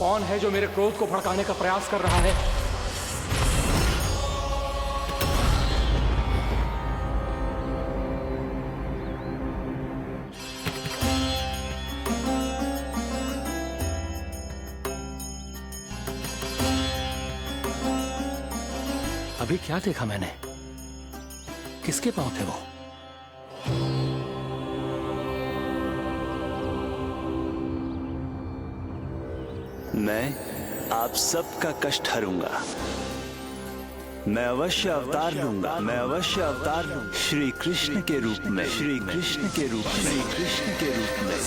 कौन है जो मेरे क्रोध को भड़काने का प्रयास कर रहा है? अभी क्या देखा मैंने? किसके पांव थे वो? मैं आप सबका कष्ट हरूंगा। मैं अवश्य अवतार लूंगा। मैं अवश्य अवतार लूंगा श्री कृष्ण के रूप में। श्री कृष्ण के रूप में। श्री कृष्ण के रूप में।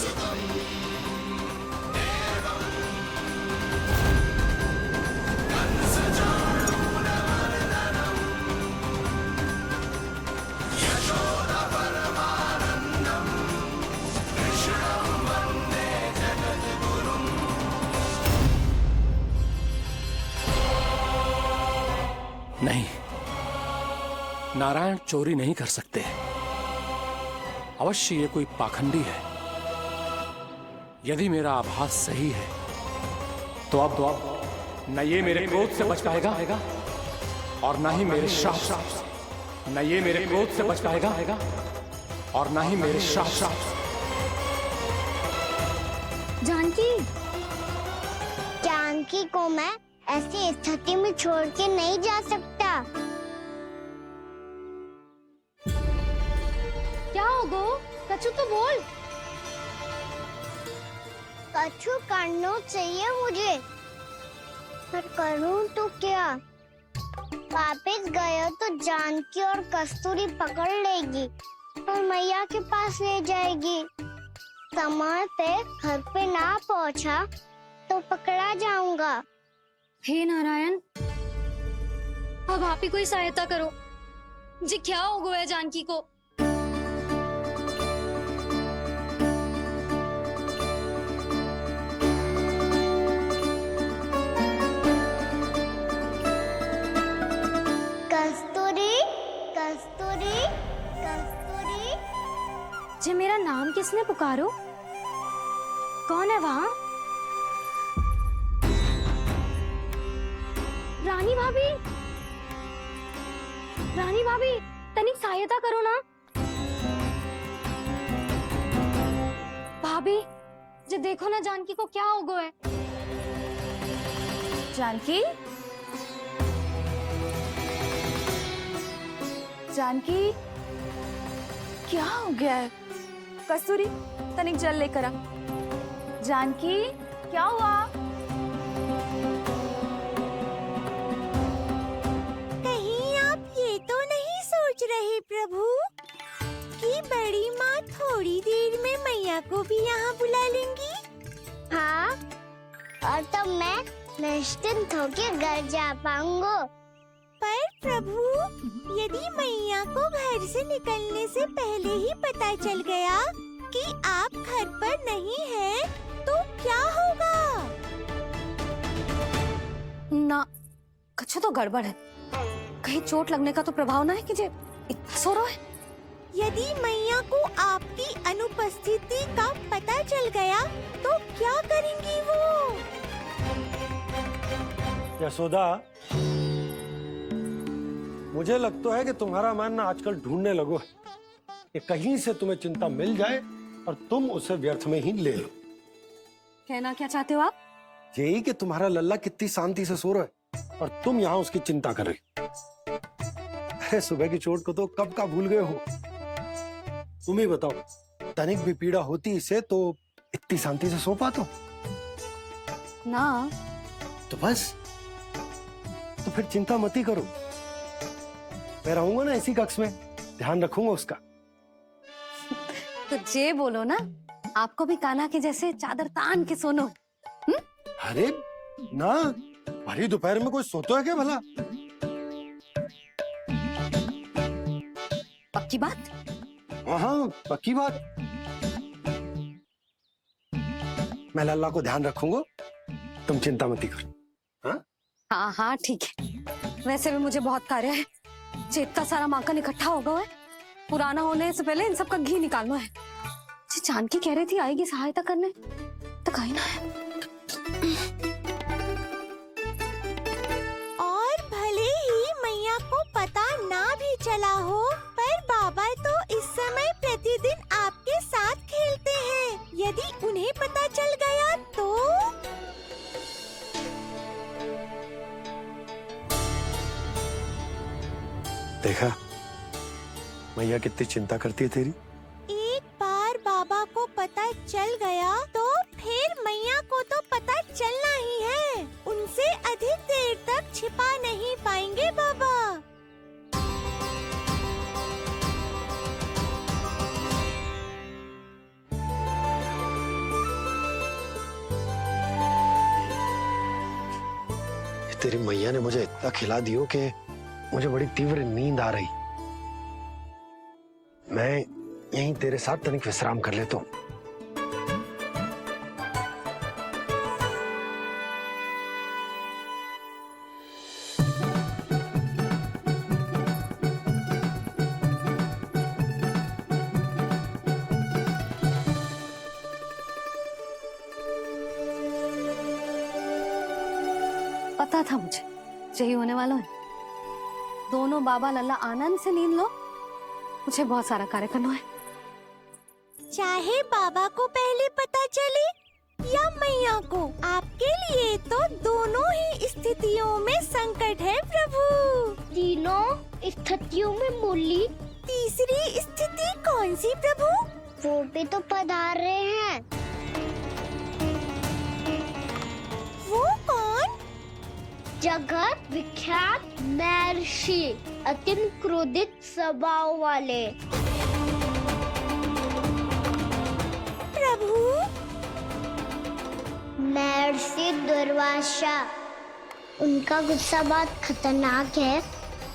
नहीं, नारायण चोरी नहीं कर सकते। अवश्य ये कोई पाखंडी है। यदि मेरा आभास सही है तो अब न ये मेरे क्रोध से बच पाएगा और न ही मेरे श्राप से। न ये मेरे क्रोध से बच पाएगा और न ही मेरे श्राप से। जानकी को मैं ऐसी स्थिति में छोड़ के नहीं जा सकता। क्या होगो? कछु तो बोल। कछु करना चाहिए मुझे, पर करूं तो क्या? वापस गया तो जानकी और कस्तूरी पकड़ लेगी और मैया के पास ले जाएगी। समय पे घर पे ना पहुंचा तो पकड़ा जाऊंगा। हे नारायण, अब आप ही कोई सहायता करो। जी क्या हो गया जानकी को? कस्तूरी, कस्तूरी, कस्तूरी। जी मेरा नाम किसने पुकारो? कौन है वहाँ? रानी भाभी, रानी भाभी, तनिक सहायता करो ना। भाभी, जी देखो ना जानकी को क्या हो गया है। जानकी, जानकी, क्या हो गया है? कस्तूरी, तनिक जल लेकर आ। जानकी, क्या हुआ? तो नहीं सोच रहे प्रभु कि बड़ी माँ थोड़ी देर में मैया को भी यहाँ बुला लेंगी? हाँ, और तब मैं निश्चिंत होकर घर जा पाऊंगा। पर प्रभु, यदि मैया को घर से निकलने से पहले ही पता चल गया कि आप घर पर नहीं हैं, तो क्या होगा? ना, कुछ तो गड़बड़ है। कहीं चोट लगने का तो प्रभाव ना है कि जे इतना सो रहा है। यदि मैया को आपकी अनुपस्थिति का पता चल गया तो क्या करेंगी वो? यशोदा, मुझे लगता है कि तुम्हारा मन ना आजकल ढूंढने लगो है कि कहीं से तुम्हें चिंता मिल जाए और तुम उसे व्यर्थ में ही ले लो। कहना क्या चाहते हो आप? यही कि तुम्हारा लल्ला कितनी शांति से सो रहा है और तुम यहाँ उसकी चिंता कर रही। अरे सुबह की चोट को तो कब का भूल गए हो। तुम ही बताओ, तनिक भी पीड़ा होती इसे तो इतनी शांति से सो पाते हो? ना। तो बस, तो फिर चिंता मत ही करो। मैं रहूंगा ना इसी कक्ष में, ध्यान रखूंगा उसका। तो जे बोलो ना, आपको भी कान्हा के जैसे चादर तान के सोनो। अरे ना, भरी दोपहर में कोई सोता है क्या भला? पक्की बात? हाँ, पक्की बात। मैं लल्ला को ध्यान रखूंगा, तुम चिंता मत करो। हाँ हाँ हाँ ठीक है। वैसे भी मुझे बहुत कार्य है। इतना सारा माखन इकट्ठा होगा है, पुराना होने से पहले इन सब का घी निकालना है। जानकी कह रही थी आएगी सहायता करने, तो कहीं ना है। चला हो, पर बाबा तो इस समय प्रतिदिन आपके साथ खेलते हैं। यदि उन्हें पता चल गया तो? देखा मैया कितनी चिंता करती है तेरी। एक बार बाबा को पता चल गया तो फिर मैया को तो पता चलना ही है। उनसे अधिक देर तक छिपा नहीं पाएंगे बाबा। तेरी मैया ने मुझे इतना खिला दियो कि मुझे बड़ी तीव्र नींद आ रही। मैं यहीं तेरे साथ तनिक विश्राम कर लेता हूँ। पता था मुझे यही होने वाला है। दोनों बाबा लल्ला आनंद से नींद लो, मुझे बहुत सारा कार्य करना है। चाहे बाबा को पहले पता चले या मैया को, आपके लिए तो दोनों ही स्थितियों में संकट है प्रभु। तीनों स्थितियों में बोली, तीसरी स्थिति कौन सी प्रभु? वो भी तो पधार रहे हैं। वो कौन? जगत विख्यात महर्षि, अत्यंत क्रोधित स्वभाव वाले। प्रभु महर्षि दुर्वासा। उनका गुस्सा बहुत खतरनाक है,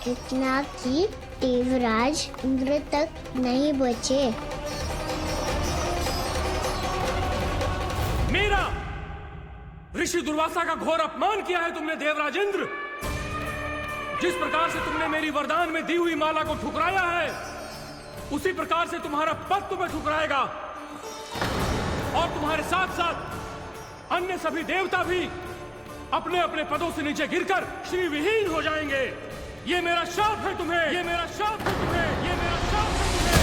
इतना कि देवराज इंद्र तक नहीं बचे। मेरा ऋषि दुर्वासा का घोर अपमान किया है तुमने देवराज इंद्र। जिस प्रकार से तुमने मेरी वरदान में दी हुई माला को ठुकराया है, उसी प्रकार से तुम्हारा पद तुम्हें ठुकराएगा, और तुम्हारे साथ साथ अन्य सभी देवता भी अपने अपने पदों से नीचे गिरकर श्री विहीन हो जाएंगे। ये मेरा शाप है तुम्हें, ये मेरा शाप है तुम्हें, ये मेरा शाप है तुम्हें।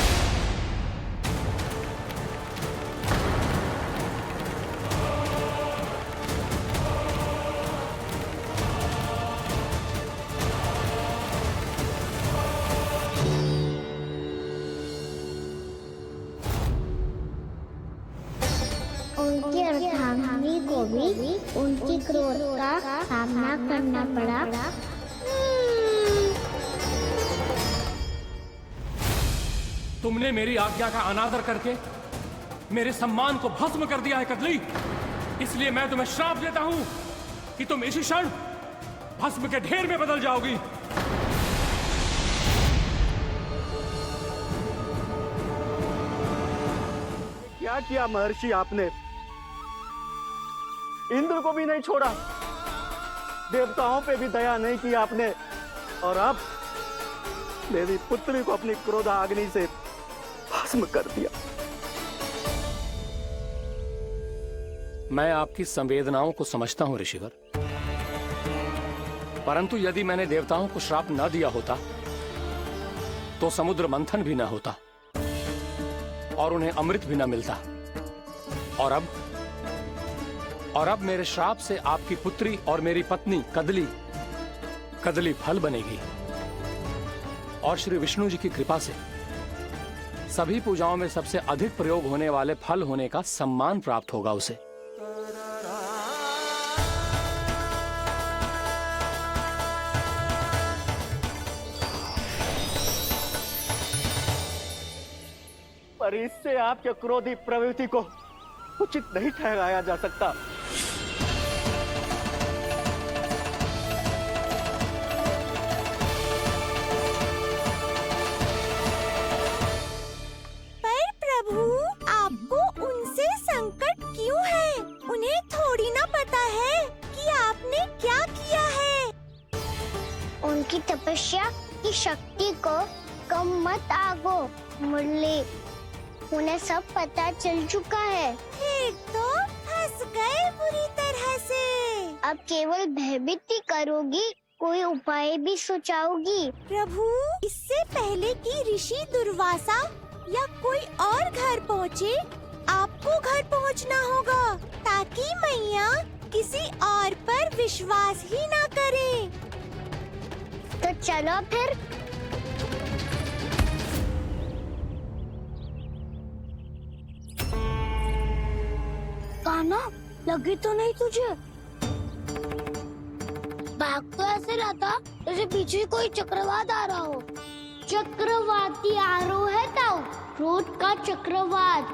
उनकी अर्धांगिनी को भी उनकी क्रोध का सामना करना पड़ा। तुमने मेरी आज्ञा का अनादर करके मेरे सम्मान को भस्म कर दिया है कदली। इसलिए मैं तुम्हें श्राप देता हूं कि तुम इसी क्षण भस्म के ढेर में बदल जाओगी। क्या किया महर्षि आपने? इंद्र को भी नहीं छोड़ा, देवताओं पे भी दया नहीं की आपने, और अब मेरी पुत्री को अपनी क्रोधाग्नि से भस्म कर दिया। मैं आपकी संवेदनाओं को समझता हूं ऋषिवर, परंतु यदि मैंने देवताओं को श्राप न दिया होता तो समुद्र मंथन भी न होता और उन्हें अमृत भी न मिलता। और अब मेरे श्राप से आपकी पुत्री और मेरी पत्नी कदली फल बनेगी, और श्री विष्णु जी की कृपा से सभी पूजाओं में सबसे अधिक प्रयोग होने वाले फल होने का सम्मान प्राप्त होगा उसे। पर इससे आपके क्रोधी प्रवृत्ति को उचित नहीं ठहराया जा सकता। पर प्रभु, आपको उनसे संकट क्यों है? उन्हें थोड़ी ना पता है कि आपने क्या किया है। उनकी तपस्या की शक्ति को कम मत आगो मुरली, उन्हें सब पता चल चुका है। फिर तो फंस गए बुरी तरह से। अब केवल भयभीत ही करोगी कोई उपाय भी सुझाओगी? प्रभु, इससे पहले कि ऋषि दुर्वासा या कोई और घर पहुँचे, आपको घर पहुँचना होगा ताकि मैया किसी और पर विश्वास ही ना करे। तो चलो फिर। कान्हा, लगी तो नहीं तुझे? भाग तो ऐसे रहा था जैसे पीछे कोई चक्रवात आ रहा हो। चक्रवाती आरोह है ताऊ, क्रोध का चक्रवात।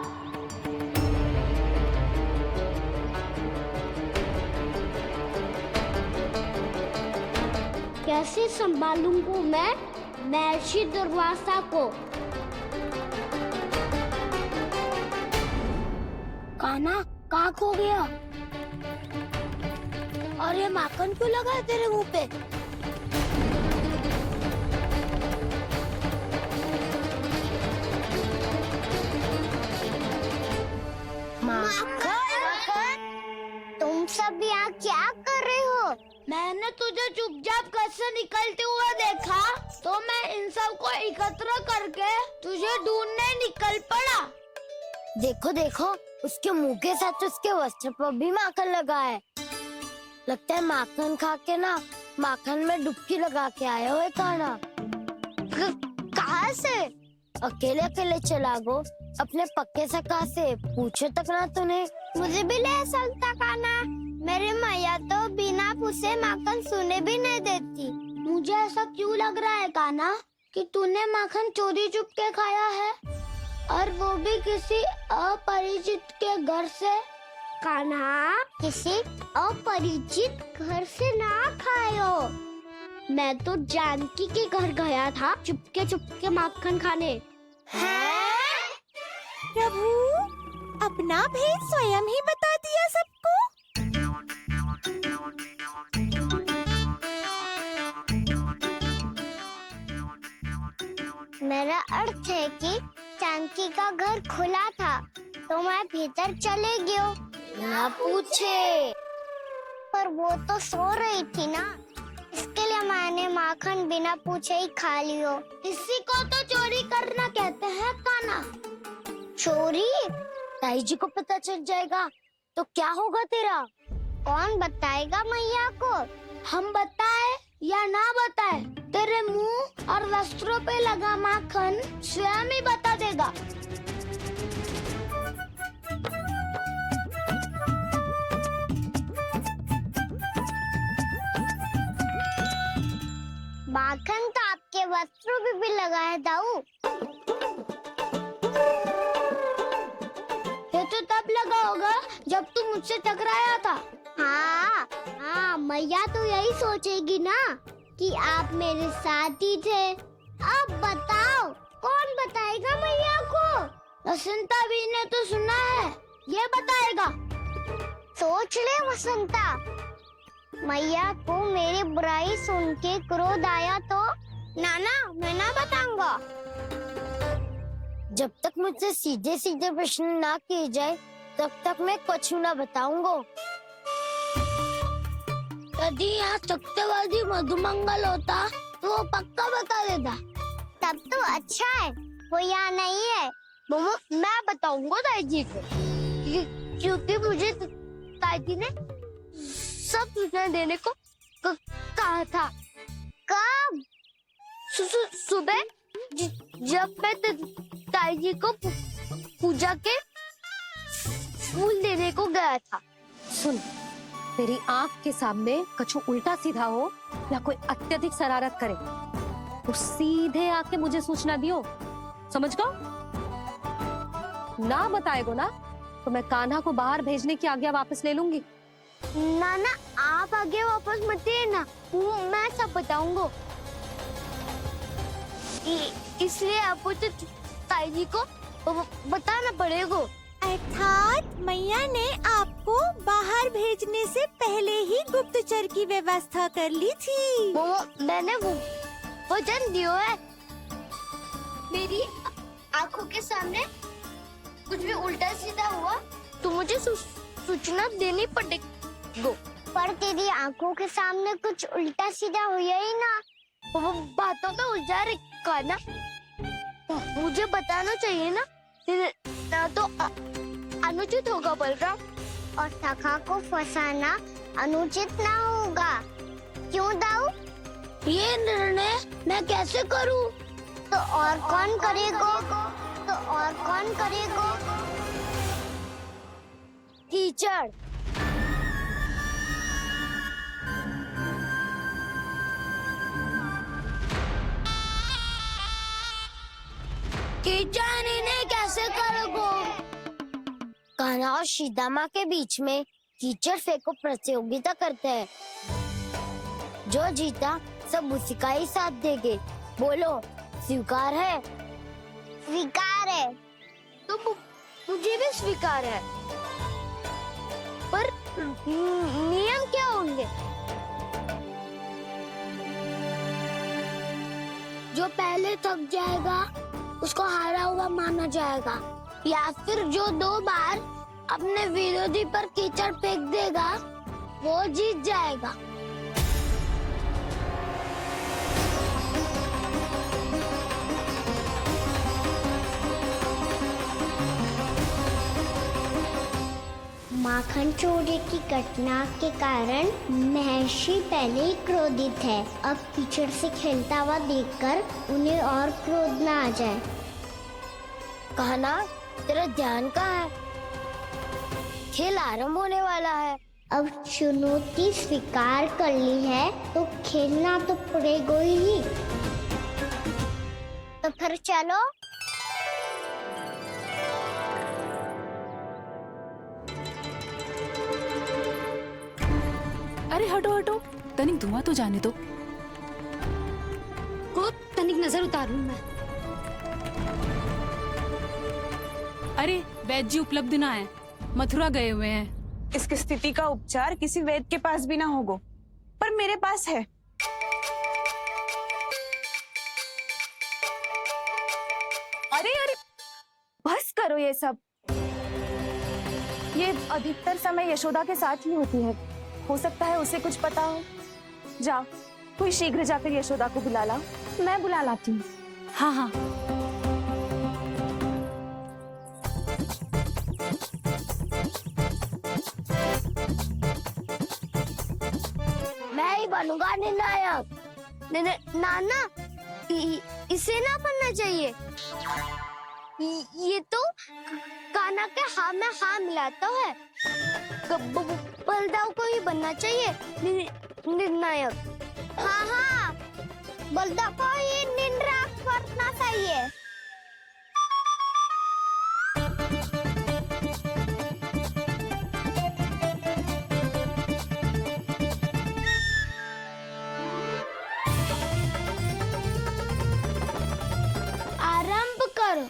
कैसे संभालूंगा मैं महर्षि दुर्वासा को? कान्हा, कहाँ खो गया? और ये माखन क्यों लगा है तेरे मुंह पे? माखन, तुम सब यहाँ क्या कर रहे हो? मैंने तुझे चुपचाप घर से निकलते हुए देखा, तो मैं इन सब को एकत्र करके तुझे ढूंढने निकल पड़ा। देखो देखो, उसके मुंह के साथ उसके वस्त्र पर भी माखन लगा है। लगता है माखन खा के ना माखन में डुबकी लगा के आए हुए कान्हा। कहाँ से? अकेले अकेले चला गो अपने पक्के सखा से, पूछो तक ना तूने। मुझे भी ले सकता कान्हा, मेरी मैया तो बिना पूछे माखन सुने भी नहीं देती। मुझे ऐसा क्यों लग रहा है कान्हा कि तूने माखन चोरी चुप के खाया है, और वो भी किसी अपरिचित के घर से? कान्हा, किसी अपरिचित घर से ना खायो। मैं तो जानकी के घर गया था चुपके माखन खाने। हैं? प्रभु, अपना भेद स्वयं ही बता दिया सबको। मेरा अर्थ है कि जानकी का घर खुला था, तो मैं भीतर चले गयो। ना पूछे, पर वो तो सो रही थी ना, इसके लिए मैंने माखन बिना पूछे ही खा लियो। इसी को तो चोरी करना कहते हैं कान्हा। चोरी? ताई जी को पता चल जाएगा तो क्या होगा तेरा? कौन बताएगा मैया को? हम बताए या ना बताए, तेरे मुंह और वस्त्रों पे लगा माखन स्वयं ही बता देगा। माखन तो आपके वस्त्रों पे भी लगा है दाऊ। ये तो तब लगा होगा जब तुम मुझसे टकराया था। हाँ, मैया तो यही सोचेगी ना कि आप मेरे साथ ही थे। अब बताओ, कौन बताएगा मैया को? वसंता भी ने तो सुना है, ये बताएगा। सोच ले वसंता, मैया को मेरी बुराई सुन के क्रोध आया तो? नाना, मैं ना बताऊंगा। जब तक मुझसे सीधे सीधे प्रश्न ना किए जाए, तब तक मैं कुछ ना बताऊंगा। यदि यहाँ सत्यवादी मधुमंगल होता तो वो पक्का बता देता। तब तो अच्छा है वो यहाँ नहीं है। मम्मा, मैं बताऊंगा ताई जी को, क्योंकि मुझे ताई जी ने सब सूचना देने को कहा था। कब? सुबह जब मैं ताई जी को पूजा के फूल देने को गया था। सुन, तेरी आंख के सामने कछु उल्टा सीधा हो या कोई अत्यधिक शरारत करे तो सीधे आके मुझे सूचना दियो, समझ गो? ना बताएगो ना तो मैं कान्हा को बाहर भेजने की आज्ञा वापस ले लूंगी। नाना, आप आगे वापस मत देना, मैं सब बताऊंगा। इसलिए आपको तो ताई जी को बताना पड़ेगा। अर्थात मैया ने आपको बाहर भेजने से पहले ही गुप्तचर की व्यवस्था कर ली थी। मैंने वो वचन दिया है। मेरी आंखों के सामने कुछ भी उल्टा सीधा हुआ तो मुझे सूचना देनी पड़ेगी। पर तेरी आंखों के सामने कुछ उल्टा सीधा हुआ ही ना। वो बातों पे उलझा रखा ना, मुझे बताना चाहिए ना, ना तो अनुचित होगा बलराम। और सखा को फंसाना अनुचित ना होगा, क्यों दाऊ? ये निर्णय मैं कैसे करूं? तो और कौन करेगा? तो और कौन करेगा? कीचड़। कीचड़ इन्हें कैसे करोगे? कान्हा और सीता माँ के बीच में कीचड़ फेंको प्रतियोगिता करते हैं। जो जीता सब उसी का ही साथ देंगे। बोलो, स्वीकार है? स्वीकार है। तो मुझे भी स्वीकार है, पर नियम क्या होंगे? जो पहले थक जाएगा उसको हारा हुआ माना जाएगा, या फिर जो 2 बार अपने विरोधी पर कीचड़ फेंक देगा वो जीत जाएगा। माखन चोरी की घटना के कारण महर्षि पहले ही क्रोधित है। अब कीचड़ से खेलता हुआ देखकर उन्हें और क्रोध न आ जाए। कहना, तेरा ध्यान कहाँ है? खेल आरंभ होने वाला है। अब चुनौती स्वीकार कर ली है तो खेलना तो पड़ेगा ही। तो फिर चलो। अरे हटो हटो, तनिक धुआं तो जाने दो। को तनिक नजर उतार लूं मैं। अरे वैद्य जी उपलब्ध ना है, मथुरा गए हुए हैं। इसकी स्थिति का उपचार किसी वैद्य के पास भी ना होगा, पर मेरे पास है। अरे अरे, बस करो ये सब। ये अधिकतर समय यशोदा के साथ ही होती है। हो सकता है उसे कुछ पता हो। जाओ, कोई शीघ्र जाकर यशोदा को बुला लाओ। मैं बुला लाती हूँ। हाँ हाँ। मैं ही बनूंगा निर्णायक। नाना, इसे ना बनना चाहिए। ये तो कान्हा के हाँ में हाँ मिलाता है। बलदाव को ही बनना चाहिए निर्णायक। हाँ हाँ, बलदाव को ही निर्णायक बनना चाहिए। आरंभ करो।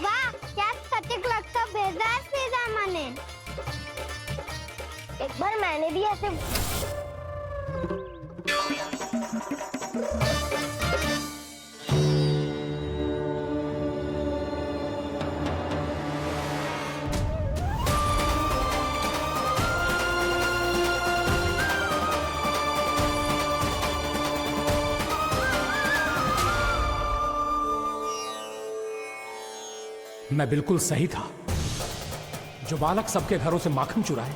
वाह, क्या सटीक लगता बेजार सीधा माने। एक बार मैंने भी ऐसे मैं बिल्कुल सही था। जो बालक सबके घरों से माखन चुराए,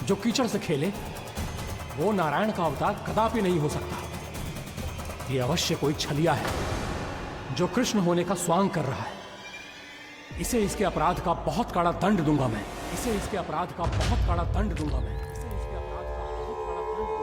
जो कीचड़ से खेले, वो नारायण का अवतार कदापि नहीं हो सकता। ये अवश्य कोई छलिया है जो कृष्ण होने का स्वांग कर रहा है। इसे इसके अपराध का बहुत कड़ा दंड दूंगा मैं। इसे इसके अपराध का बहुत कड़ा दंड दूंगा मैं। इसे इसके अपराध का बहुत कड़ा दंड दूंगा।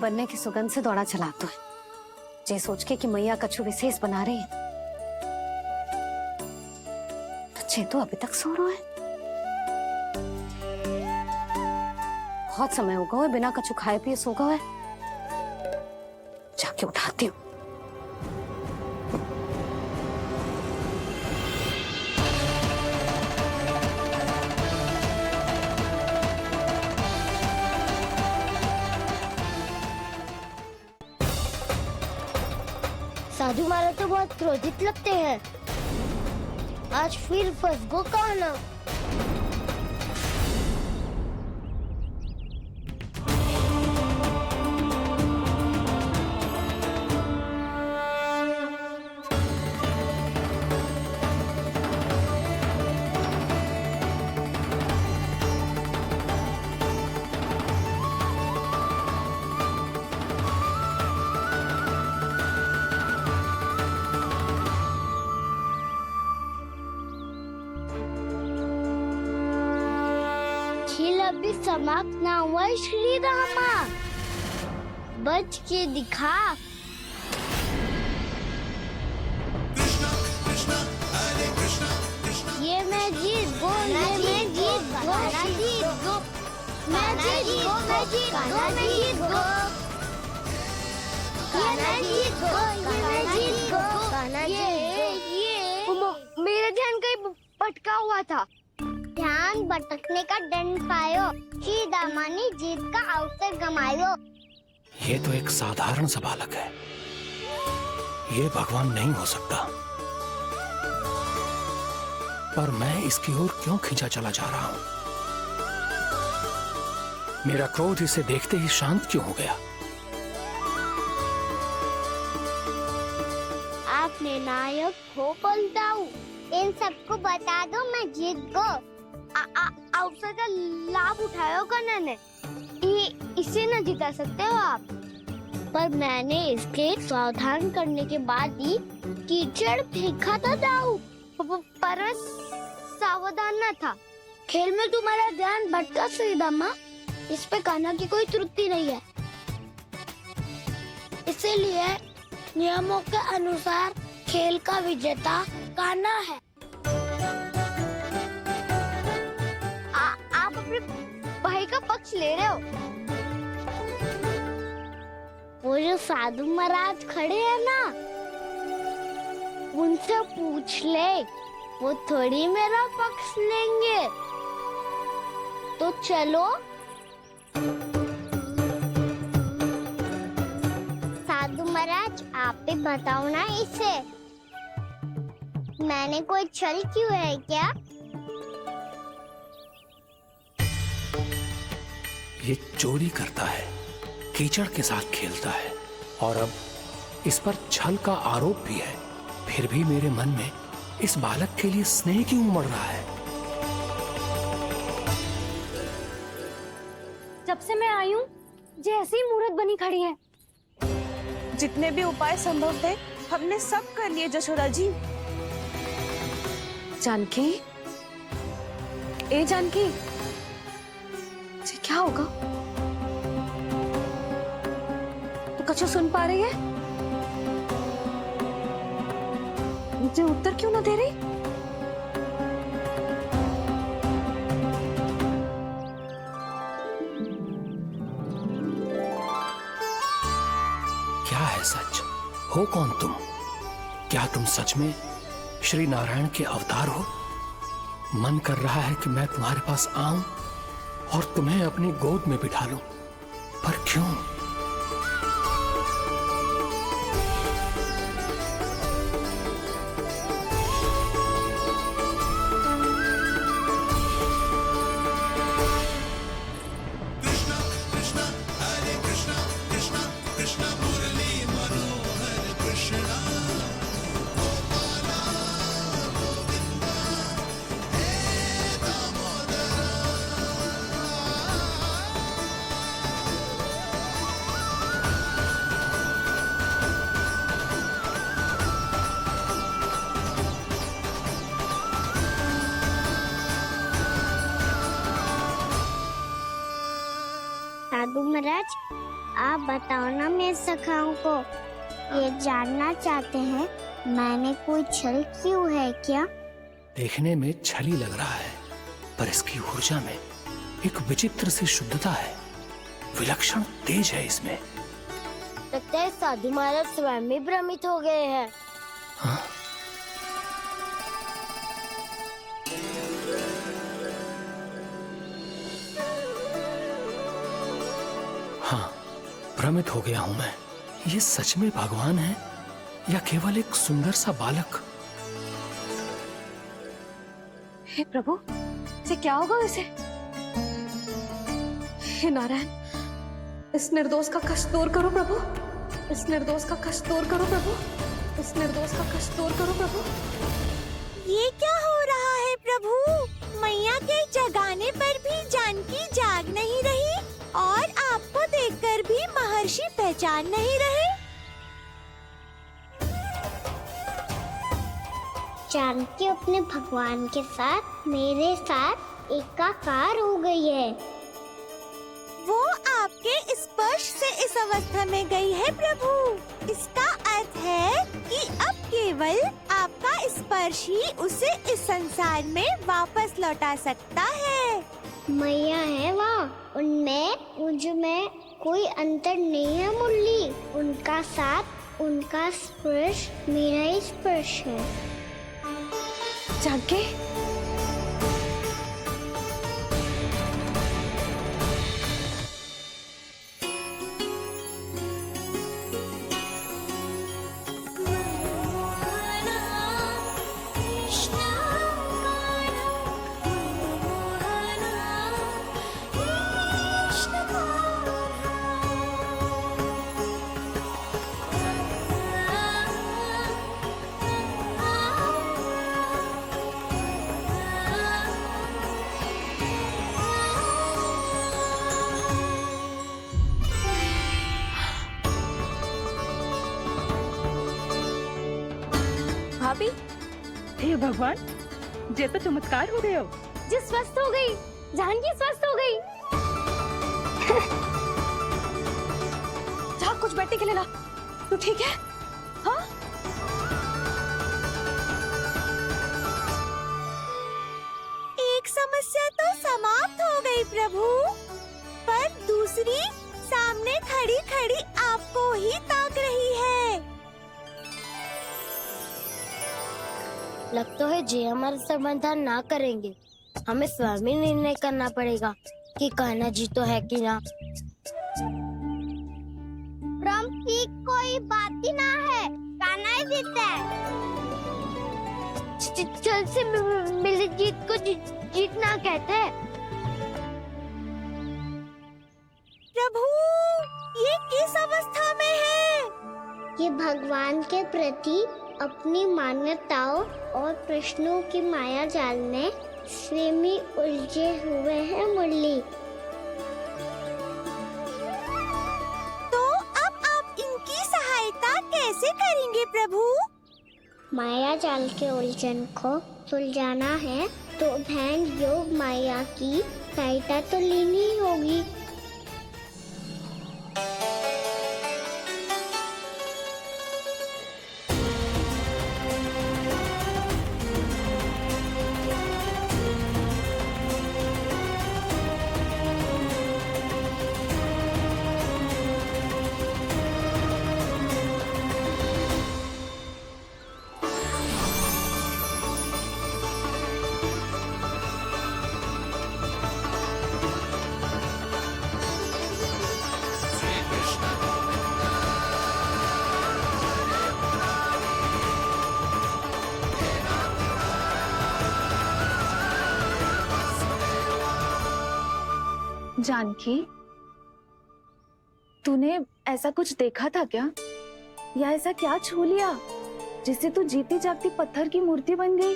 बनने की सुगंध से दौड़ा चला तो है, जे सोच के कि मैया कछु विशेष बना रही है। बच्चे तो अभी तक सो रहे हैं। बहुत समय हो गया है बिना कछु खाए पिए सो गए। जाके उठाती हूँ। साधु महाराज तो बहुत क्रोधित लगते हैं। आज फिर फंस गो कहा ना। खेल अभी समाप्त ना हुआ श्री रामा, बच के दिखा। ये मैं जीत गो, ये मैं जीत गो, जीत गो, मैं जीत गो, मैं जीत गो, मैं जीत गो, ये मैं जीत गो, ये मैं जीत गो, ये मेरा ध्यान कहीं भटका हुआ था। ध्यान भटकने का दंड पायो, श्री दामानी जीत का अवसर गमायो। ये तो एक साधारण सा बालक है, ये भगवान नहीं हो सकता। पर मैं इसकी ओर क्यों खींचा चला जा रहा हूं? मेरा क्रोध इसे देखते ही शांत क्यों हो गया? आपने नायक हो बोलता हूँ, इन सबको बता दो मैं जीत गो। अवसर का लाभ उठायो कन्या ने, इसे न जिता सकते हो आप। पर मैंने इसके सावधान करने के बाद ही कीचड़ फेंका था दाऊ, पर सावधान न था। खेल में तुम्हारा ध्यान भटका श्रीदामा, इस पे कान्हा की कोई त्रुटि नहीं है। इसीलिए नियमों के अनुसार खेल का विजेता कान्हा है। आप अपने भाई का पक्ष ले रहे हो। वो जो साधु महाराज खड़े हैं ना, उनसे पूछ ले, वो थोड़ी मेरा पक्ष लेंगे। तो चलो। साधु महाराज आप भी बताओ ना इसे, मैंने कोई छल क्यों है क्या? ये चोरी करता है, कीचड़ के साथ खेलता है और अब इस पर छल का आरोप भी है। फिर भी मेरे मन में इस बालक के लिए स्नेह क्यों उमड़ रहा है? जब से मैं आई हूँ जैसी ही मूर्त बनी खड़ी है। जितने भी उपाय संभव थे हमने सब कर लिए जशोदा जी। जानकी, ए जानकी, ये क्या होगा? तू कछु सुन पा रही है? मुझे उत्तर क्यों ना दे रही? क्या है सच? हो कौन तुम? क्या तुम सच में श्री नारायण के अवतार हो? मन कर रहा है कि मैं तुम्हारे पास आऊं और तुम्हें अपनी गोद में बिठा लूं, पर क्यों? साधु महाराज आप बताओ ना मेरे सखाओं को, ये जानना चाहते हैं मैंने कोई छल क्यों है क्या? देखने में छली लग रहा है, पर इसकी ऊर्जा में एक विचित्र सी शुद्धता है, विलक्षण तेज है इसमें। लगता है साधु महाराज स्वयं भी भ्रमित हो गए हैं। हाँ? हाँ, भ्रमित हो गया हूं मैं। ये सच में भगवान है या केवल एक सुंदर सा बालक? हे प्रभु, ये क्या होगा इसे? हे नारायण, इस निर्दोष का कष्ट दूर करो प्रभु, इस निर्दोष का कष्ट दूर करो प्रभु, इस निर्दोष का कष्ट दूर करो प्रभु। ये क्या हो रहा है प्रभु? मैया के जगाने पर भी जानकी जाग नहीं रही और आपको देखकर भी महर्षि पहचान नहीं रहे। जानकी अपने भगवान के साथ मेरे साथ एकाकार हो गई है। वो आपके स्पर्श से इस अवस्था में गई है प्रभु। इसका अर्थ है कि अब केवल आपका स्पर्श ही उसे इस संसार में वापस लौटा सकता है। मैया है वहाँ, उनमें मुझ में कोई अंतर नहीं है मुरली। उनका साथ, उनका स्पर्श मेरा ही स्पर्श है। जानकी, भाभी, हे भगवान, ये तो चमत्कार हो गए हो। जी स्वस्थ हो गई, जानकी स्वस्थ हो गई। जा कुछ बैठने के लिए ला। तू ठीक है? हाँ? एक समस्या तो समाप्त हो गई प्रभु, पर दूसरी सामने खड़ी खड़ी आपको ही ताक रही है। लगता है जी हमारा समाधान ना करेंगे। हमें स्वयं ही निर्णय करना पड़ेगा कि कान्हा जी तो है कि ना। ब्रह्म की कोई बात ही ना है, कान्हा ही जीतता है। चल से मिली जीत को जीतना कहते हैं। प्रभु, ये किस अवस्था में है? ये भगवान के प्रति अपनी मान्यताओं और प्रश्नों की माया जाल में स्वयं ही उलझे हुए हैं मुरली। तो अब आप इनकी सहायता कैसे करेंगे प्रभु? माया जाल के उलझन को सुलझाना है तो ध्यान योग माया की सहायता तो लेनी ही होगी। जानकी, तूने ऐसा कुछ देखा था क्या? या ऐसा क्या छू लिया जिससे तू जीती जागती पत्थर की मूर्ति बन गई?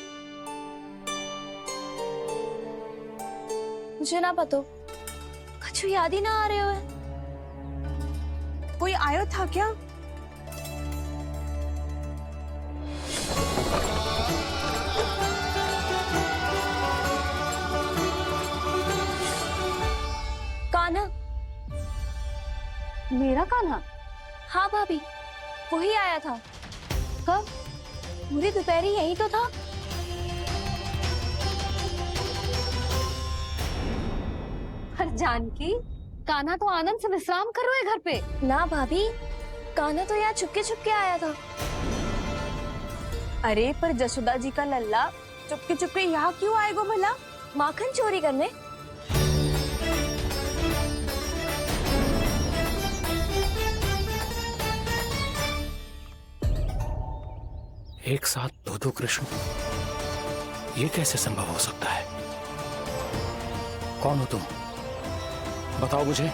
मुझे ना पता, कुछ याद ही ना आ रहे हो। कोई आयो था क्या? मेरा कान्हा? हाँ भाभी, वही आया था। कब? पूरी दोपहर यही तो था। पर जानकी, कान्हा तो आनंद से विश्राम कर रहे घर पे। ना भाभी, कान्हा तो यहाँ चुपके चुपके आया था। अरे पर जसोदा जी का लल्ला चुपके चुपके यहाँ क्यों आएगा भला? माखन चोरी करने? एक साथ दो कृष्ण, ये कैसे संभव हो सकता है? कौन हो तुम? बताओ मुझे।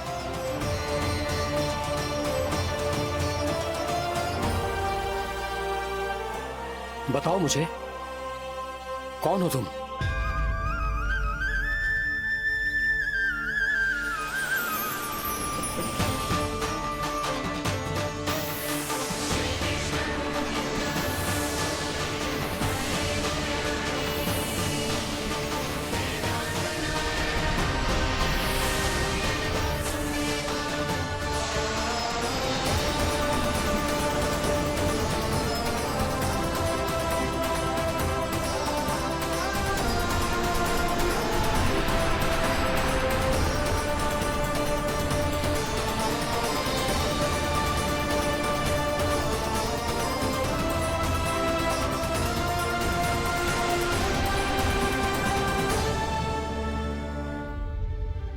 बताओ मुझे, कौन हो तुम?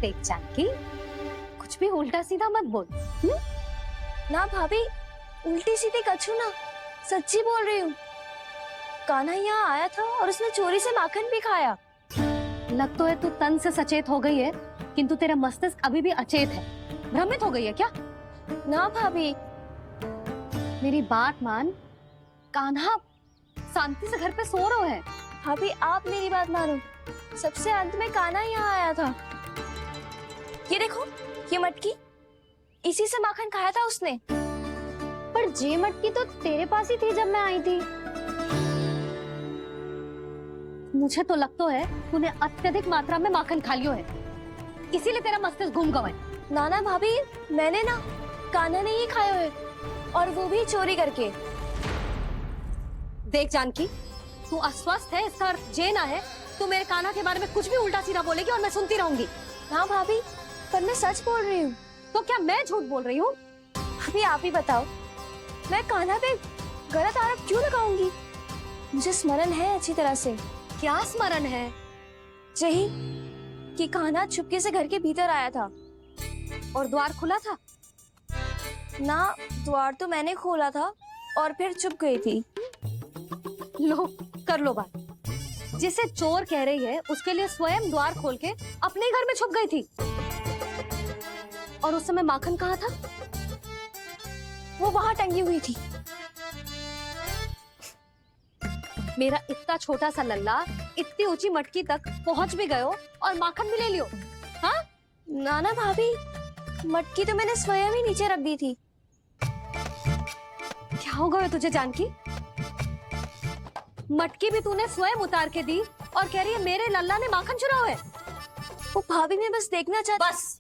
देख जानकी, कुछ भी उल्टा सीधा मत बोल। ना भाभी, उल्टी सीधी कछू ना, सच्ची बोल रही हूँ। कान्हा यहाँ आया था और उसने चोरी से माखन भी खाया। लग तो है तू तन से सचेत हो गई है, किंतु तेरा मस्तिष्क अभी भी अचेत है। भ्रमित हो गई है क्या? ना भाभी। मेरी बात मान, कान्हा शांति से घर पे सो रहा है। भाभी आप मेरी बात मानो, सबसे अंत में कान्हा यहाँ आया था। ये देखो, ये मटकी, इसी से माखन खाया था उसने। पर जे मटकी तो तेरे पास ही थी जब मैं आई थी। मुझे तो लगता है तूने अत्यधिक मात्रा में माखन खा लियो है, इसीलिए तेरा मस्तिष्क घूम गया है। नाना भाभी, मैंने ना, कान्हा ने ही खाया है, और वो भी चोरी करके। देख जानकी, तू अस्वस्थ है, इसका अर्थ जे ना है तू मेरे कान्हा के बारे में कुछ भी उल्टा सीधा बोलेगी और मैं सुनती रहूंगी। हाँ भाभी, पर मैं सच बोल रही हूँ। तो क्या मैं झूठ बोल रही हूँ? अभी आप ही बताओ, मैं कान्हा पे गलत आरोप क्यों लगाऊंगी? मुझे स्मरण है अच्छी तरह से। क्या स्मरण है? यही कि कान्हा चुपके से घर के भीतर आया था। और द्वार खुला था? ना, द्वार तो मैंने खोला था और फिर चुप गई थी। लो, कर लो बात। जिसे चोर कह रही है उसके लिए स्वयं द्वार खोल के अपने घर में छुप गई थी। और उस समय माखन कहाँ था? वो वहां टंगी हुई थी। मेरा इतना छोटा सा लल्ला इतनी ऊंची मटकी तक पहुंच भी गयो और माखन भी ले लियो। हाँ? नाना भाभी, मटकी तो मैंने स्वयं ही नीचे रख दी थी। क्या हो गया तुझे जानकी? मटकी भी तूने स्वयं उतार के दी और कह रही है मेरे लल्ला ने माखन चुराया है। वो भाभी मैं बस देखना चाहती। बस,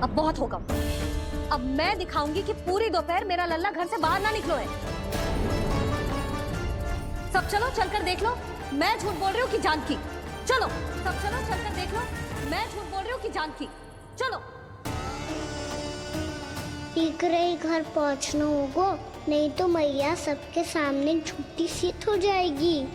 अब बहुत होगा। अब मैं दिखाऊंगी कि पूरी दोपहर मेरा लल्ला घर से बाहर ना निकलो है। सब चलो, चलकर देख लो मैं झूठ बोल रही हूँ कि जानकी। चलो सब चलो, चलकर देख लो मैं झूठ बोल रही हूँ कि जानकी। चलो। शीघ्र ही घर पहुंचना होगा, नहीं तो मैया सबके सामने झूठी सिद्ध हो जाएगी।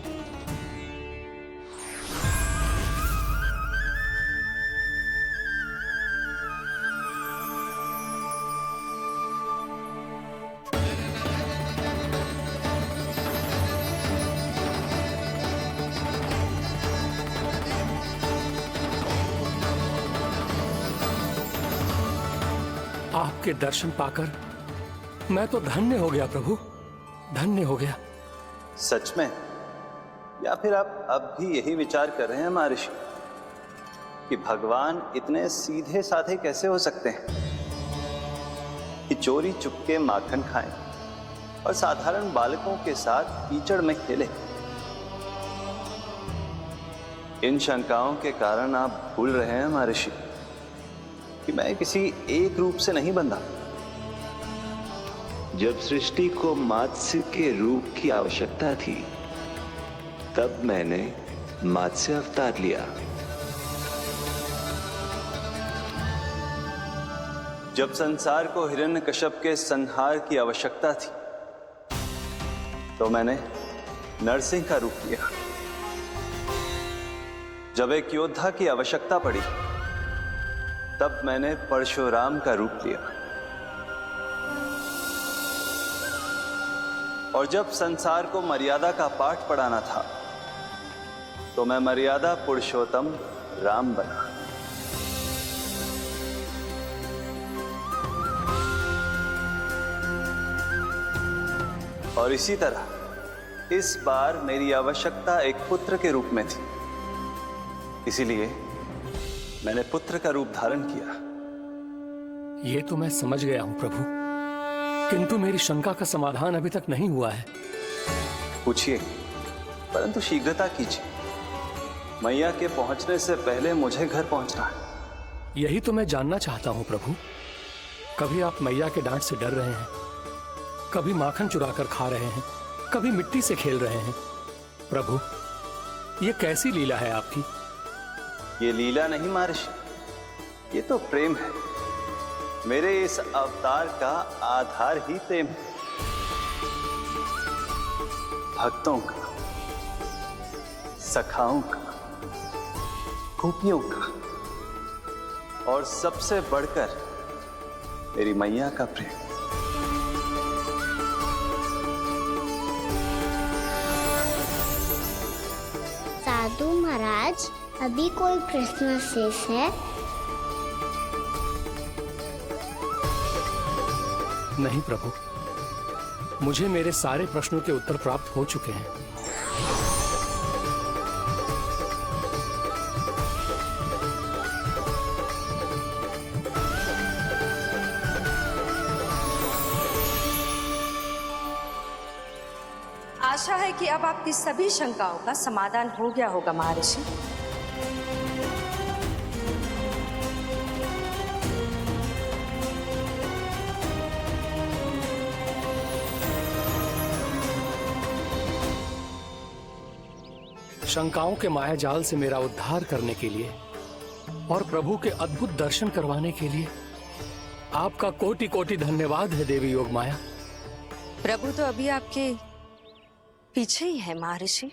आपके दर्शन पाकर मैं तो धन्य हो गया प्रभु, धन्य हो गया। सच में? या फिर आप अब भी यही विचार कर रहे हैं महर्षि कि भगवान इतने सीधे साधे कैसे हो सकते हैं कि चोरी चुपके माखन खाएं और साधारण बालकों के साथ कीचड़ में खेले? इन शंकाओं के कारण आप भूल रहे हैं महर्षि कि मैं किसी एक रूप से नहीं बंधा, जब सृष्टि को मत्स्य के रूप की आवश्यकता थी, तब मैंने मत्स्य अवतार लिया। जब संसार को हिरण्यकश्यप के संहार की आवश्यकता थी, तो मैंने नरसिंह का रूप लिया। जब एक योद्धा की आवश्यकता पड़ी, तब मैंने परशुराम का रूप लिया। और जब संसार को मर्यादा का पाठ पढ़ाना था, तो मैं मर्यादा पुरुषोत्तम राम बना। और इसी तरह इस बार मेरी आवश्यकता एक पुत्र के रूप में थी, इसीलिए मैंने पुत्र का रूप धारण किया। ये तो मैं समझ गया हूं प्रभु, किंतु मेरी शंका का समाधान अभी तक नहीं हुआ है। पूछिए, परंतु शीघ्रता कीजिए। मैया के पहुंचने से पहले मुझे घर पहुंचना है। यही तो मैं जानना चाहता हूं प्रभु। कभी आप मैया के डांट से डर रहे हैं, कभी माखन चुराकर खा रहे हैं, कभी मिट्टी से खेल रहे हैं। प्रभु, ये कैसी लीला है आपकी? ये लीला नहीं महर्षि, ये तो प्रेम है। मेरे इस अवतार का आधार ही प्रेम है। भक्तों का, सखाओं का, गोपियों का, और सबसे बढ़कर मेरी मैया का प्रेम। साधु महाराज, अभी कोई प्रश्न शेष है? नहीं प्रभु, मुझे मेरे सारे प्रश्नों के उत्तर प्राप्त हो चुके हैं। आशा है कि अब आपकी सभी शंकाओं का समाधान हो गया होगा महर्षि। शंकाओं के मायाजाल से मेरा उद्धार करने के लिए और प्रभु के अद्भुत दर्शन करवाने के लिए आपका कोटि कोटि धन्यवाद है देवी योगमाया। प्रभु तो अभी आपके पीछे ही है महर्षि।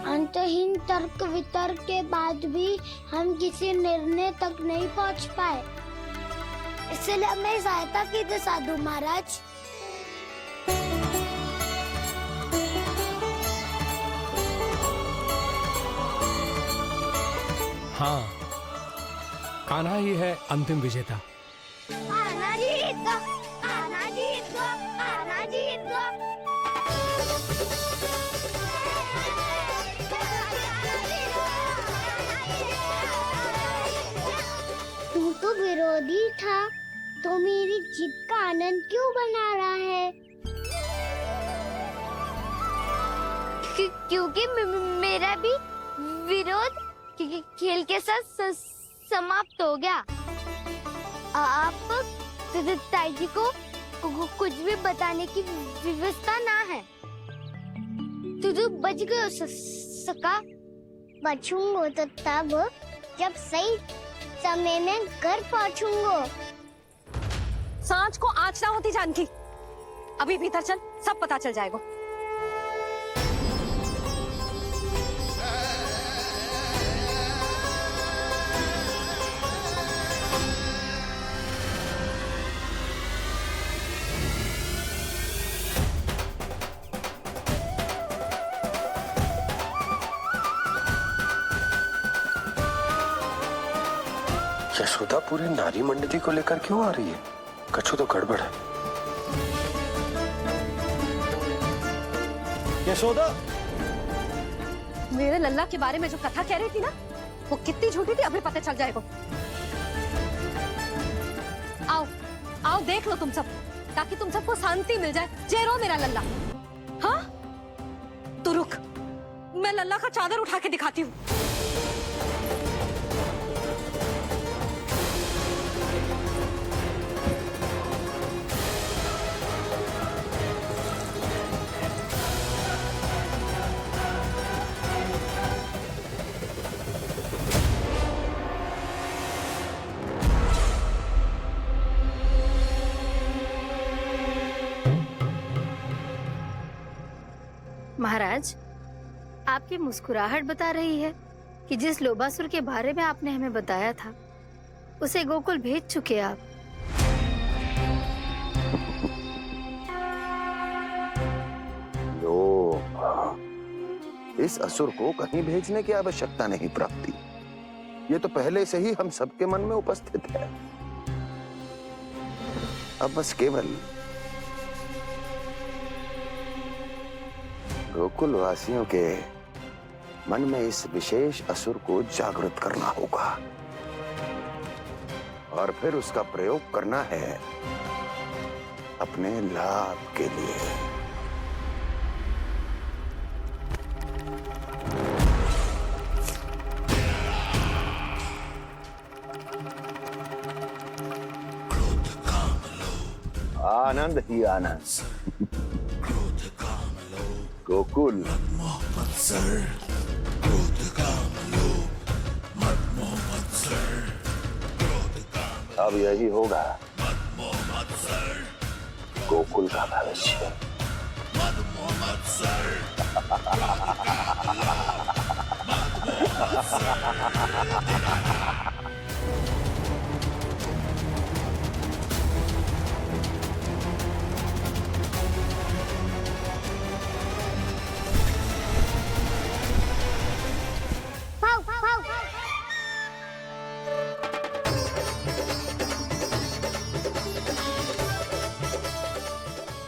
अंतहीन तर्क वितर्क के बाद भी हम किसी निर्णय तक नहीं पहुंच पाए, इसलिए हमें सहायता कीजिए साधु महाराज। हाँ, कान्हा ही है अंतिम विजेता। आना जीत गो, आना जीत गो, आना जीत गो। तू तो विरोधी था, तो मेरी जीत का आनंद क्यों बना रहा है? क्योंकि मेरा भी विरोध खेल के साथ समाप्त हो गया। आप ताई को कुछ भी बताने की व्यवस्था ना है। तू बच गयो सका। बचूंगो तो तब जब सही समय में घर पहुंचूंगो। सांच को आँच ना होती जानकी, अभी भीतर चल, सब पता चल जाएगा। यशोदा पूरी नारी मंडली को लेकर क्यों आ रही है? कछु तो गड़बड़ है। यशोदा, मेरे लल्ला के बारे में जो कथा कह रही थी ना, वो कितनी झूठी थी अभी पता चल जाएगा। आओ, आओ देख लो तुम सब, ताकि तुम सबको शांति मिल जाए। जय रो मेरा लल्ला। हाँ तो रुक, मैं लल्ला का चादर उठा के दिखाती हूँ। महाराज, आपकी मुस्कुराहट बता रही है कि जिस लोबासुर के बारे में आपने हमें बताया था उसे गोकुल भेज चुके आप। इस असुर को कहीं भेजने की आवश्यकता नहीं प्राप्ति। ये तो पहले से ही हम सबके मन में उपस्थित है। अब बस केवल गोकुल वासियों के मन में इस विशेष असुर को जागृत करना होगा और फिर उसका प्रयोग करना है अपने लाभ के लिए। आनंद ही आनंद। गोकुल अब यही होगा गोकुल का भविष्य।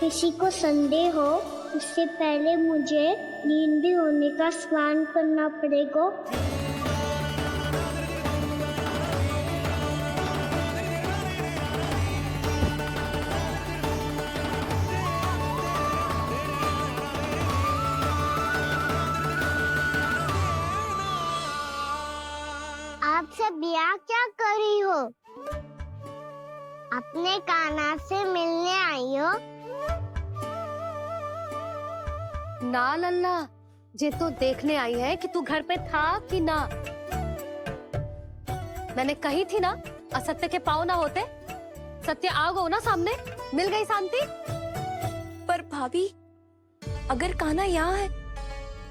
किसी को संदेह हो उससे पहले मुझे नींद भी होने का स्नान करना पड़ेगा। आप सब यहाँ क्या कर रही हो? अपने कान्हा से मिलने आई हो? ना लल्ला, जे तो देखने आई है कि तू घर पे था कि ना। मैंने कही थी ना, असत्य के पांव ना होते। सत्य आ गो ना सामने, मिल गई शांति। पर भाभी, अगर कान्हा यहाँ है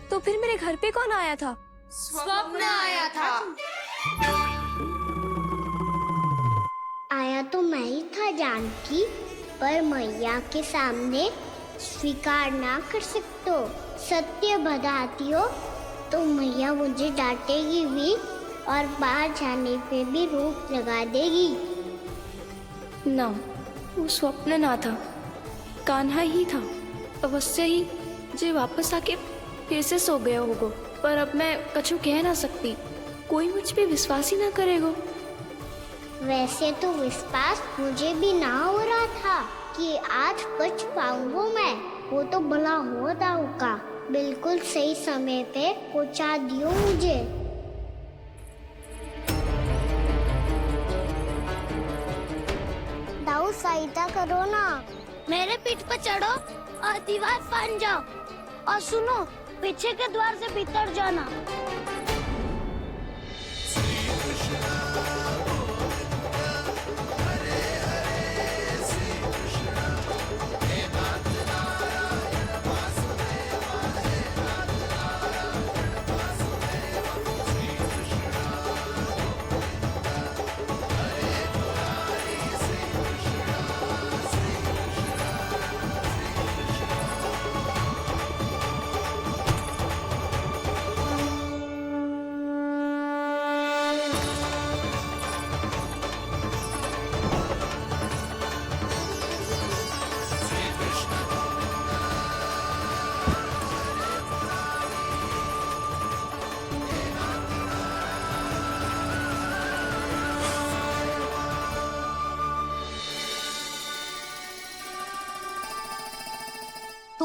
तो फिर मेरे घर पे कौन आया था? स्वप्न आया था। आया तो मैं ही था जानकी, पर मैया के सामने स्वीकार ना कर सकते हो। सत्य बताती हो तो मैया मुझे डांटेगी भी और बाहर जाने पे भी रोक लगा देगी। ना, वो स्वप्न ना था, कान्हा ही था। अवश्य ही जे वापस आके फिर से सो गया होगा। पर अब मैं कछु कह ना सकती, कोई मुझ पे विश्वास ही ना करेगा। वैसे तो विश्वास मुझे भी ना हो रहा था कि आज बच पाऊंगा मैं। वो तो भला हो दाऊ का बिल्कुल सही समय पे पहुंचा दियो मुझे। दाऊ सहायता करो ना, मेरे पीठ पर चढ़ो और दीवार फाड़ जाओ। और सुनो, पीछे के द्वार से भीतर जाना।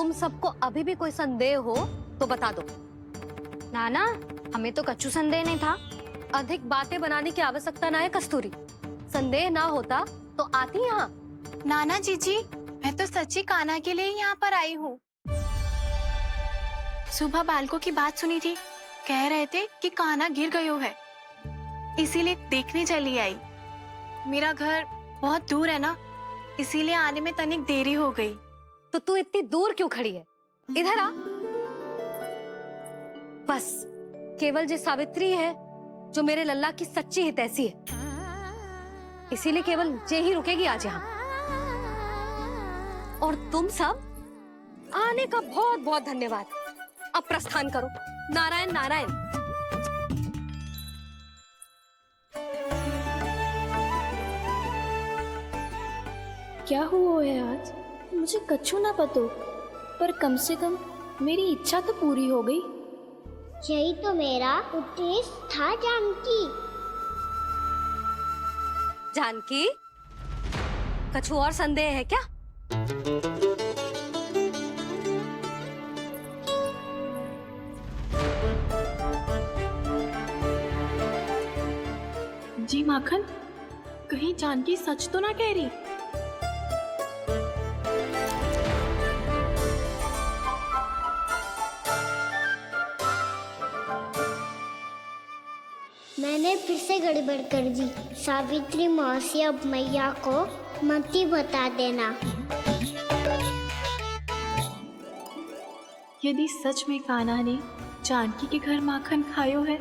तुम सबको अभी भी कोई संदेह हो तो बता दो। नाना, हमें तो कच्चू संदेह नहीं था। अधिक बातें बनाने की आवश्यकता ना है कस्तूरी। संदेह ना होता तो आती यहाँ। नाना जीजी, मैं तो सच्ची कान्हा के लिए यहाँ पर आई हूँ। सुबह बालकों की बात सुनी थी, कह रहे थे कि कान्हा गिर गयो है, इसीलिए देखने चली आई। मेरा घर बहुत दूर है ना, इसीलिए आने में तनिक देरी हो गई। तो तू इतनी दूर क्यों खड़ी है? इधर आ। बस केवल जे सावित्री है जो मेरे लल्ला की सच्ची हितैषी है, इसीलिए केवल जे ही रुकेगी आज यहाँ। और तुम सब आने का बहुत बहुत धन्यवाद। अब प्रस्थान करो। नारायण नारायण। क्या हुआ है आज? मुझे कछु ना पतो, पर कम से कम मेरी इच्छा तो पूरी हो गई। यही तो मेरा उद्देश्य था जानकी। जानकी, कछु और संदेह है क्या? जी माखन, कहीं जानकी सच तो ना कह रही? मैंने फिर से गड़बड़ कर दी। सावित्री मौसी अब मैया को मत ही बता देना। यदि सच में कान्हा ने जानकी के घर माखन खायो है,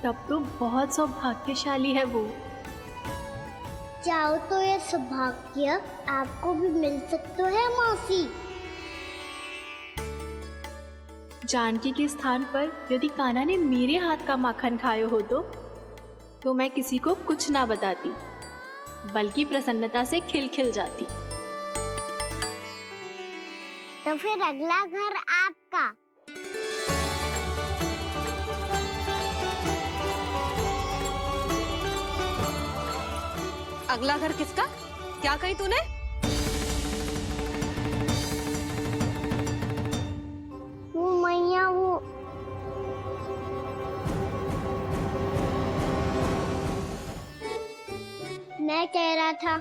तब तो बहुत सौभाग्यशाली है वो। चाहो तो ये सौभाग्य आपको भी मिल सकता है मौसी। जानकी के स्थान पर यदि कान्हा ने मेरे हाथ का माखन खायो हो तो मैं किसी को कुछ ना बताती, बल्कि प्रसन्नता से खिलखिल जाती। तो फिर अगला घर आपका। अगला घर किसका? क्या कही तूने? वो मैया, वो मैं कह रहा था,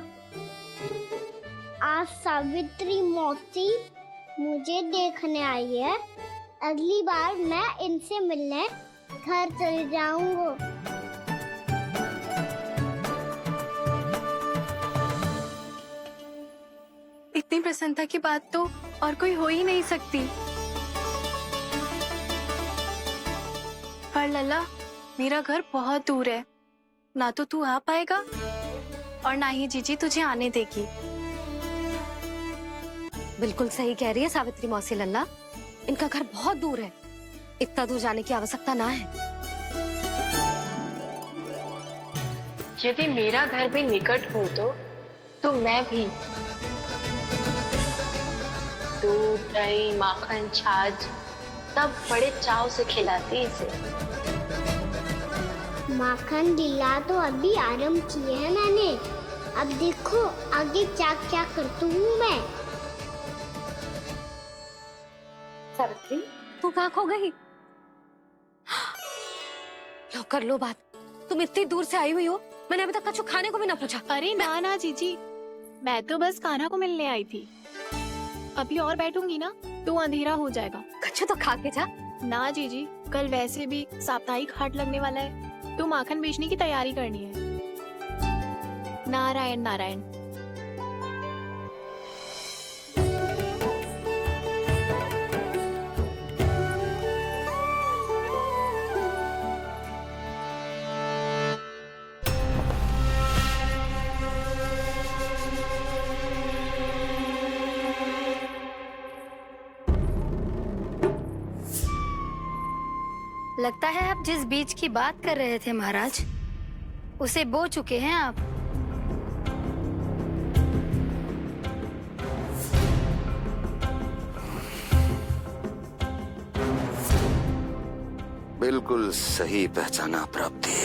आज सावित्री मौसी मुझे देखने आई है। अगली बार मैं इनसे मिलने घर चले जाऊंगा। इतनी प्रसन्नता की बात तो और कोई हो ही नहीं सकती। पर लल्ला, मेरा घर बहुत दूर है, ना तो तू आ पाएगा और ना ही जीजी तुझे आने देगी। बिल्कुल सही कह रही है सावित्री मौसी लल्ला, इनका घर बहुत दूर है, इतना दूर जाने की आवश्यकता ना है। यदि मेरा घर भी निकट हो तो मैं भी दूध, दही, माखन, छाछ सब बड़े चाव से खिलाती इसे। माखन लीला तो अभी आरंभ किए है मैंने, अब देखो आगे क्या क्या करती हूँ मैं। सावित्री, तू कहाँ खो गई? लो कर लो बात। तुम इतनी दूर से आई हुई हो, मैंने अभी तक कुछ खाने को भी ना पूछा। अरे ना ना जीजी, मैं तो बस कान्हा को मिलने आई थी। अभी और बैठूंगी ना तो अंधेरा हो जाएगा। कच्छु तो खा के जा। ना जीजी, कल वैसे भी साप्ताहिक हाट लगने वाला है, तो माखन बेचने की तैयारी करनी है। नारायण नारायण। लगता है आप जिस बीज की बात कर रहे थे महाराज, उसे बो चुके हैं आप। बिल्कुल सही पहचाना प्राप्ति।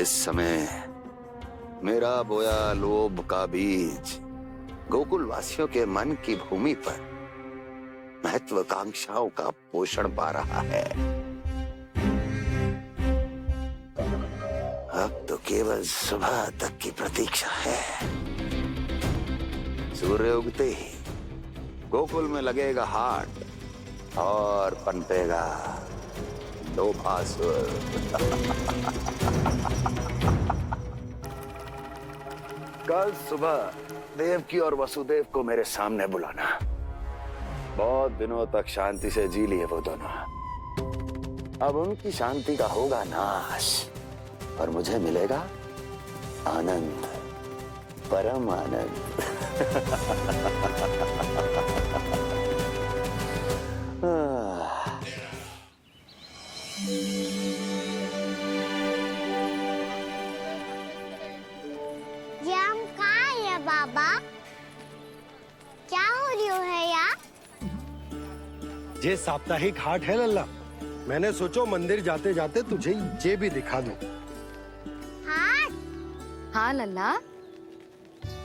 इस समय मेरा बोया लोभ का बीज गोकुल वासियों के मन की भूमि पर महत्वाकांक्षाओं का पोषण पा रहा है। अब तो केवल सुबह तक की प्रतीक्षा है। सूर्य उगते ही गोकुल में लगेगा हाट और पनपेगा लोभासुर। कल सुबह देवकी और वसुदेव को मेरे सामने बुलाना। बहुत दिनों तक शांति से जी लिए वो दोनों, अब उनकी शांति का होगा नाश और मुझे मिलेगा आनंद, परम आनंद। ये हम कहाँ है बाबा? क्या हो रही है यार? ये साप्ताहिक हाट है लल्ला। मैंने सोचो मंदिर जाते जाते तुझे ये भी दिखा दूं। हाट? हाँ लल्ला,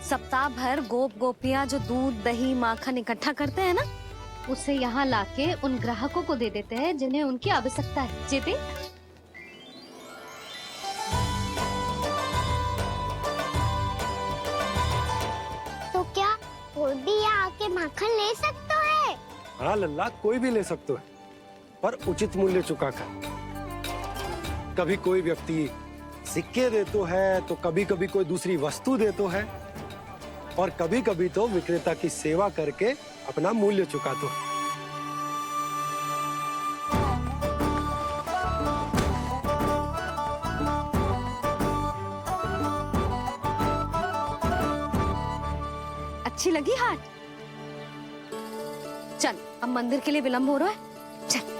सप्ताह भर गोप गोपियाँ जो दूध दही माखन इकट्ठा करते हैं ना, उसे यहाँ लाके उन ग्राहकों को दे देते हैं जिन्हें उनकी आवश्यकता है। जेपी, तो क्या कोई भी यहाँ आके माखन ले सकता है? हाँ लल्ला, कोई भी ले सकते है, पर उचित मूल्य चुकाकर। कभी कोई व्यक्ति सिक्के देतो है, तो कभी कभी कोई दूसरी वस्तु देतो है, और कभी कभी तो विक्रेता की सेवा करके अपना मूल्य चुकातो है। अच्छी लगी हाट? चल, अब मंदिर के लिए विलंब हो रहा है, चल।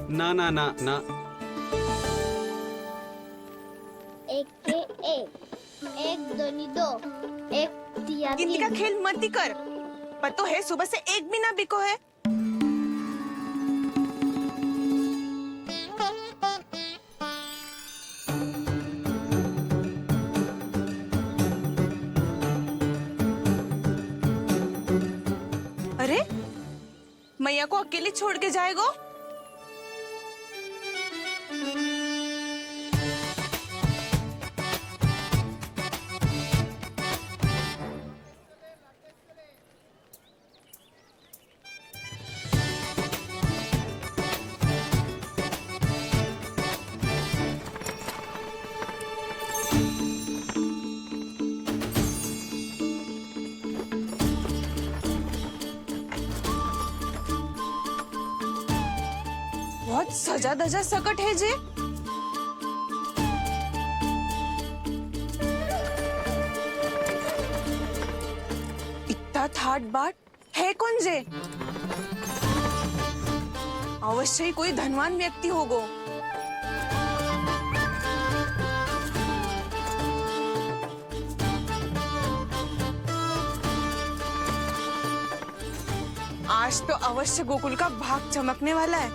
ना ना ना ना, एक के एक दोनी दो, एक दिया गिनती का खेल मत ही कर। पतो है सुबह से एक भी ना बिको है। अरे मैया को अकेले छोड़ के जाएगो? बहुत सजा धजा सकट है जे। इतना थाट बाट है कौन जे? अवश्य ही कोई धनवान व्यक्ति होगो। आज तो अवश्य गोकुल का भाग चमकने वाला है।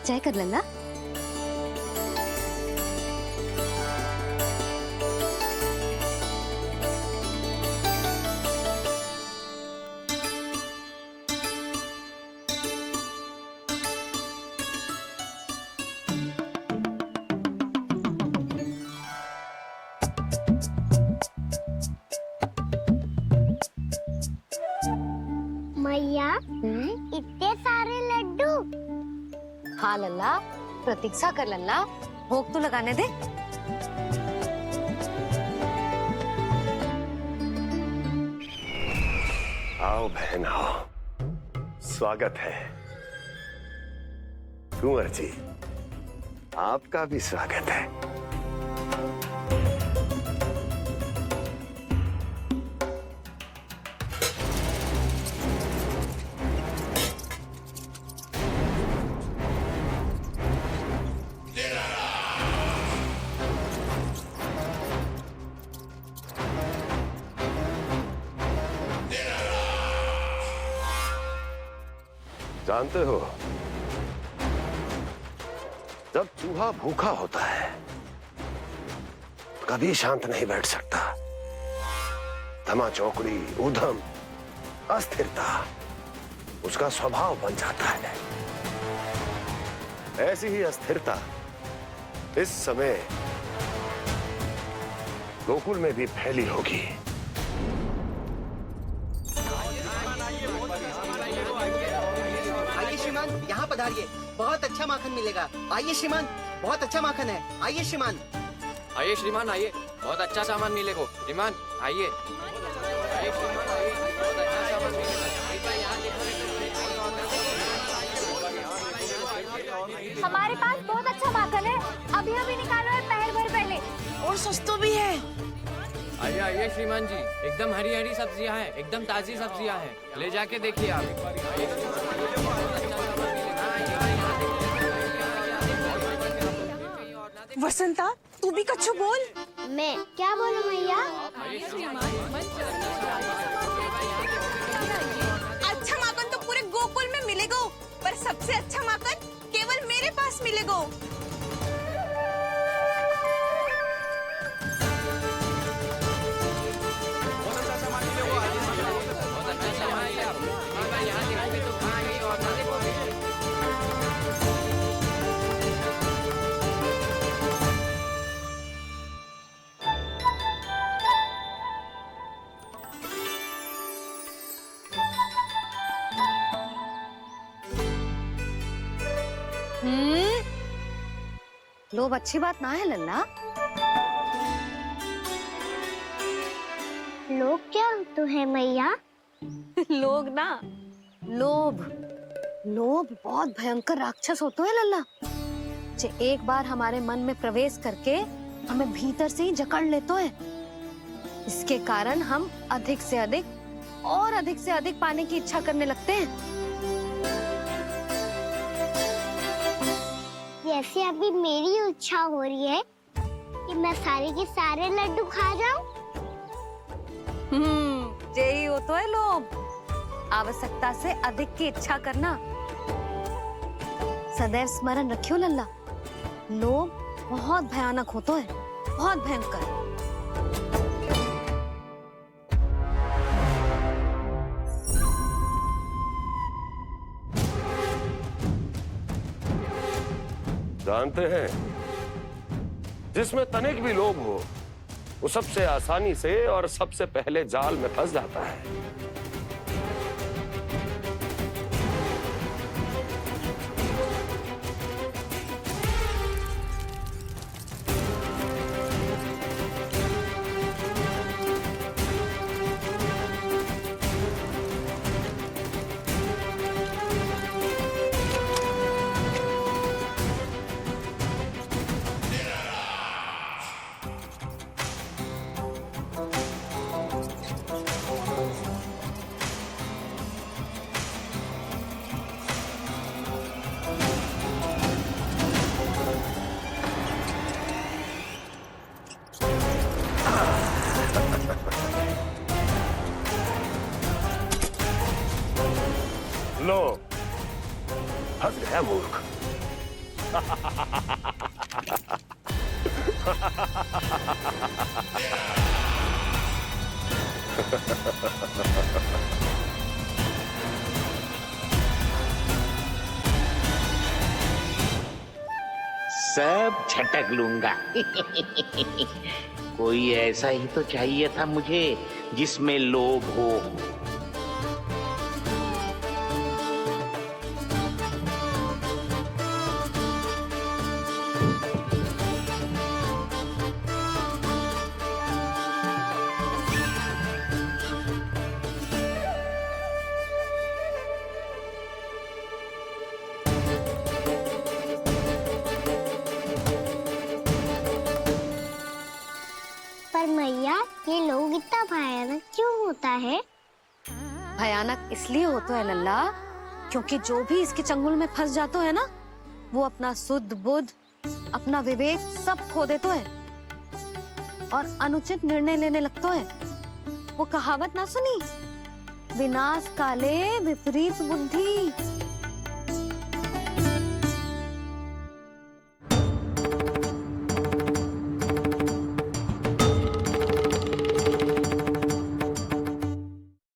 जय कर लल्ला। मैया, इतने सारे लड्डू। हाँ लल्ला, प्रतीक्षा कर लल्ला, भोग तो लगाने दे। आओ बहन आओ, स्वागत है। कुंवर जी, आपका भी स्वागत है। जानते हो, जब चूहा भूखा होता है कभी शांत नहीं बैठ सकता। धमा चौकड़ी, उधम, अस्थिरता उसका स्वभाव बन जाता है। ऐसी ही अस्थिरता इस समय गोकुल में भी फैली होगी। आइए श्रीमान, यहाँ पधारिए, बहुत अच्छा माखन मिलेगा। आइए श्रीमान, बहुत अच्छा माखन है। आइए श्रीमान। आइए श्रीमान, आइए, बहुत अच्छा सामान मिलेगा। श्रीमान आइए, आइए श्रीमान, आइए, बहुत अच्छा सामान मिलेगा। हमारे पास बहुत अच्छा माखन है, अभी अभी निकालो है, पहर भर पहले, और सस्ता भी है। आइए आइए श्रीमान जी, एकदम हरी हरी सब्जियां हैं, एकदम ताजी सब्जियां हैं, ले जाके देखिए आप। वसंता, तू भी कछु बोल। मैं क्या बोलूं मैया? अच्छा माखन तो पूरे गोकुल में मिलेगा, पर सबसे अच्छा माखन केवल मेरे पास मिलेगा। लोभ अच्छी बात ना है लल्ला। लोग क्या तो है मैया? लोग ना, लोभ। लोभ बहुत भयंकर राक्षस होता है लल्ला, जो एक बार हमारे मन में प्रवेश करके हमें भीतर से ही जकड़ लेते है। इसके कारण हम अधिक से अधिक और अधिक से अधिक पाने की इच्छा करने लगते हैं। जैसे अभी मेरी इच्छा हो रही है कि मैं सारे के सारे लड्डू खा जाऊं। यही होता है लोभ, आवश्यकता से अधिक की इच्छा करना। सदैव स्मरण रखियो लल्ला, लोभ बहुत भयानक होता है, बहुत भयंकर। जानते हैं, जिसमें तनिक भी लोभ हो वो सबसे आसानी से और सबसे पहले जाल में फंस जाता है। लो, फंस गया मूर्ख। सब झटक लूंगा। कोई ऐसा ही तो चाहिए था मुझे जिसमें लोभ हो। पर मैया, ये लोग इतना भयानक क्यों होता है? भयानक इसलिए होता है लल्ला, क्योंकि जो भी इसके चंगुल में फंस जाता है ना, वो अपना शुद्ध बुद्ध, अपना विवेक सब खो देता है और अनुचित निर्णय लेने लगता है। वो कहावत ना सुनी, विनाश काले विपरीत बुद्धि।